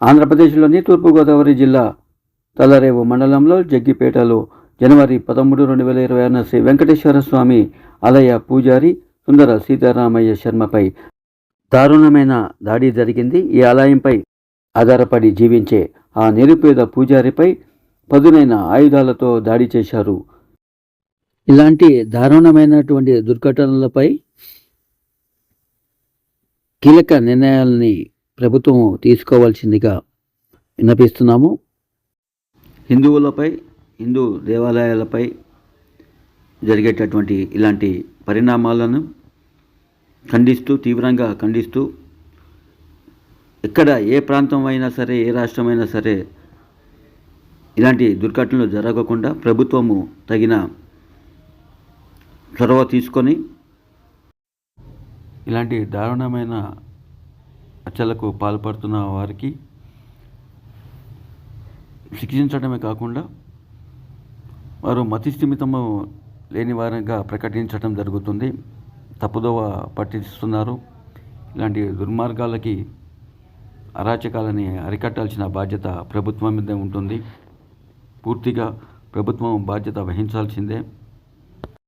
ఆంధ్రప్రదేశ్లోని తూర్పుగోదావరి జిల్లా తలరేవు మండలంలో జగ్గిపేటలో జనవరి 13, 2026న శ్రీ వెంకటేశ్వర స్వామి ఆలయ పూజారి సుందర సీతారామయ్య శర్మపై దారుణమైన దాడి జరిగింది. ఈ ఆలయంపై ఆధారపడి జీవించే ఆ నిరుపేద పూజారిపై పదునైన ఆయుధాలతో దాడి చేశారు. ఇలాంటి దారుణమైనటువంటి దుర్ఘటనలపై కీలక నిర్ణయాలని ప్రభుత్వం తీసుకోవాల్సిందిగా విన్నపిస్తున్నాము. హిందువులపై, హిందూ దేవాలయాలపై జరిగేటటువంటి ఇలాంటి పరిణామాలను తీవ్రంగా ఖండిస్తూ ఎక్కడ ఏ ప్రాంతం అయినా సరే, ఏ రాష్ట్రమైనా సరే ఇలాంటి దుర్ఘటనలు జరగకుండా ప్రభుత్వము తగిన చొరవ తీసుకొని ఇలాంటి దారుణమైన హత్యలకు పాల్పడుతున్న వారికి శిక్షించడమే కాకుండా వారు మతిస్థిమితము లేని వారంగా ప్రకటించడం జరుగుతుంది. తప్పుదోవ పట్టిస్తున్నారు. ఇలాంటి దుర్మార్గాలకి, అరాచకాలని అరికట్టాల్సిన బాధ్యత ప్రభుత్వం మీదే ఉంటుంది. పూర్తిగా ప్రభుత్వం బాధ్యత వహించాల్సిందే.